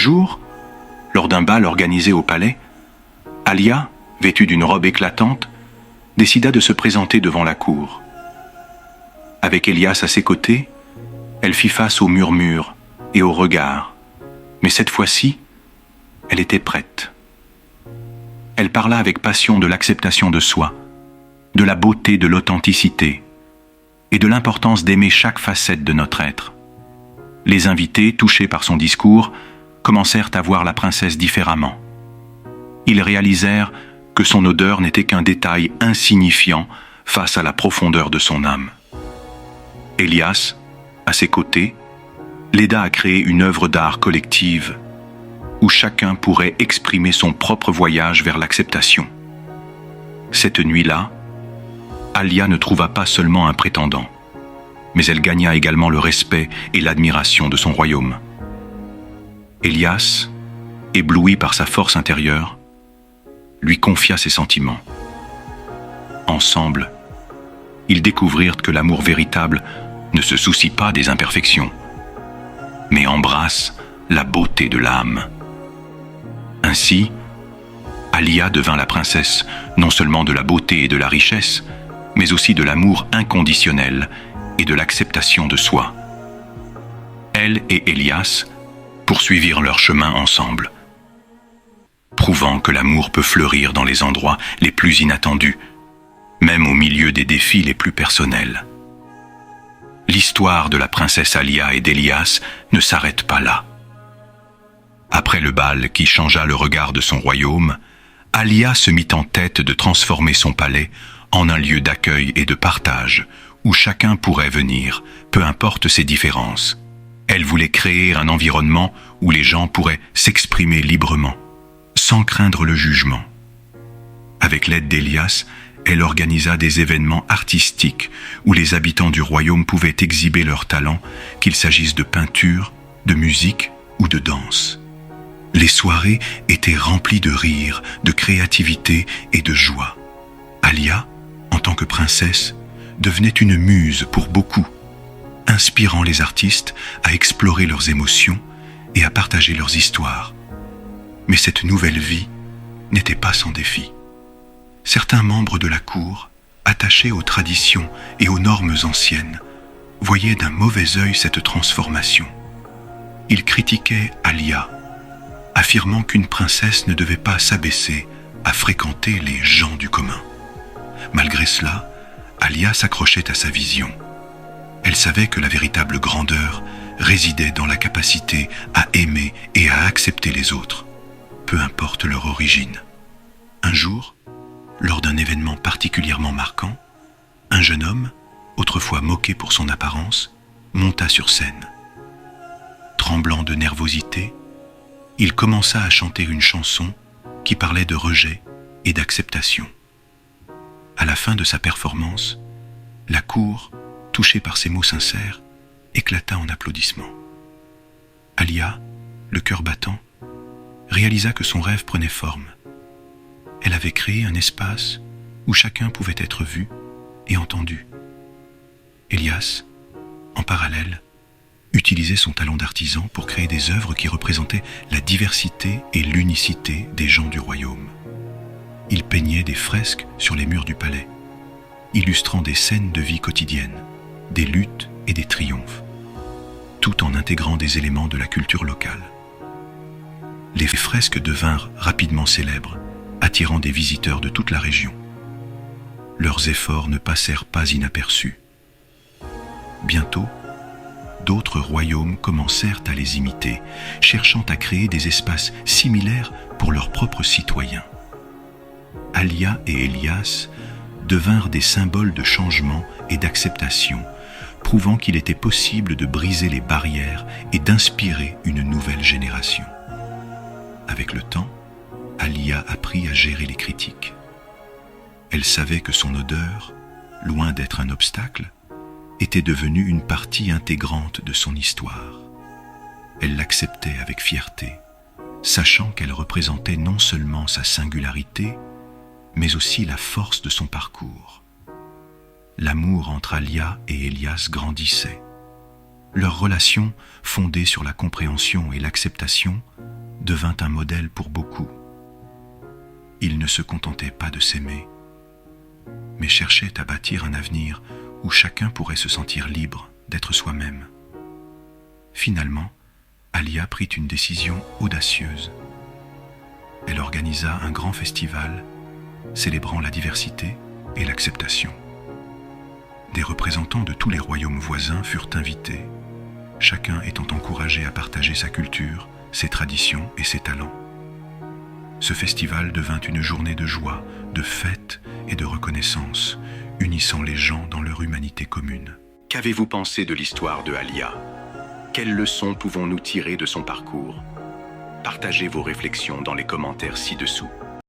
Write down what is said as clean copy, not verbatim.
jour, lors d'un bal organisé au palais, Alia, vêtue d'une robe éclatante, décida de se présenter devant la cour. Avec Élias à ses côtés, elle fit face aux murmures et aux regards, mais cette fois-ci, elle était prête. Elle parla avec passion de l'acceptation de soi, de la beauté de l'authenticité et de l'importance d'aimer chaque facette de notre être. Les invités, touchés par son discours, commencèrent à voir la princesse différemment. Ils réalisèrent que son odeur n'était qu'un détail insignifiant face à la profondeur de son âme. Élias, à ses côtés, l'aida à créer une œuvre d'art collective où chacun pourrait exprimer son propre voyage vers l'acceptation. Cette nuit-là, Alia ne trouva pas seulement un prétendant, mais elle gagna également le respect et l'admiration de son royaume. Élias, ébloui par sa force intérieure, lui confia ses sentiments. Ensemble, ils découvrirent que l'amour véritable ne se soucie pas des imperfections, mais embrasse la beauté de l'âme. Ainsi, Alia devint la princesse non seulement de la beauté et de la richesse, mais aussi de l'amour inconditionnel et de l'acceptation de soi. Elle et Élias poursuivirent leur chemin ensemble, prouvant que l'amour peut fleurir dans les endroits les plus inattendus, même au milieu des défis les plus personnels. L'histoire de la princesse Alia et d'Élias ne s'arrête pas là. Après le bal qui changea le regard de son royaume, Alia se mit en tête de transformer son palais en un lieu d'accueil et de partage, où chacun pourrait venir, peu importe ses différences. Elle voulait créer un environnement où les gens pourraient s'exprimer librement, sans craindre le jugement. Avec l'aide d'Élias, elle organisa des événements artistiques où les habitants du royaume pouvaient exhiber leurs talents, qu'il s'agisse de peinture, de musique ou de danse. Les soirées étaient remplies de rires, de créativité et de joie. Alia, en tant que princesse, devenait une muse pour beaucoup, inspirant les artistes à explorer leurs émotions et à partager leurs histoires. Mais cette nouvelle vie n'était pas sans défi. Certains membres de la cour, attachés aux traditions et aux normes anciennes, voyaient d'un mauvais œil cette transformation. Ils critiquaient Alia, affirmant qu'une princesse ne devait pas s'abaisser à fréquenter les gens du commun. Malgré cela, Alia s'accrochait à sa vision. Elle savait que la véritable grandeur résidait dans la capacité à aimer et à accepter les autres, peu importe leur origine. Un jour, lors d'un événement particulièrement marquant, un jeune homme, autrefois moqué pour son apparence, monta sur scène. Tremblant de nervosité, il commença à chanter une chanson qui parlait de rejet et d'acceptation. À la fin de sa performance, la cour, touchée par ces mots sincères, éclata en applaudissements. Alia, le cœur battant, réalisa que son rêve prenait forme. Elle avait créé un espace où chacun pouvait être vu et entendu. Élias, en parallèle, utilisait son talent d'artisan pour créer des œuvres qui représentaient la diversité et l'unicité des gens du royaume. Il peignait des fresques sur les murs du palais, illustrant des scènes de vie quotidienne, des luttes et des triomphes, tout en intégrant des éléments de la culture locale. Les fresques devinrent rapidement célèbres, attirant des visiteurs de toute la région. Leurs efforts ne passèrent pas inaperçus. Bientôt, d'autres royaumes commencèrent à les imiter, cherchant à créer des espaces similaires pour leurs propres citoyens. Alia et Élias devinrent des symboles de changement et d'acceptation, prouvant qu'il était possible de briser les barrières et d'inspirer une nouvelle génération. Avec le temps, Alia apprit à gérer les critiques. Elle savait que son odeur, loin d'être un obstacle, était devenue une partie intégrante de son histoire. Elle l'acceptait avec fierté, sachant qu'elle représentait non seulement sa singularité, mais aussi la force de son parcours. L'amour entre Alia et Élias grandissait. Leur relation, fondée sur la compréhension et l'acceptation, devint un modèle pour beaucoup. Il ne se contentait pas de s'aimer, mais cherchait à bâtir un avenir où chacun pourrait se sentir libre d'être soi-même. Finalement, Alia prit une décision audacieuse. Elle organisa un grand festival célébrant la diversité et l'acceptation. Des représentants de tous les royaumes voisins furent invités, chacun étant encouragé à partager sa culture, ses traditions et ses talents. Ce festival devint une journée de joie, de fête et de reconnaissance, unissant les gens dans leur humanité commune. Qu'avez-vous pensé de l'histoire de Alia? Quelles leçons pouvons-nous tirer de son parcours? Partagez vos réflexions dans les commentaires ci-dessous.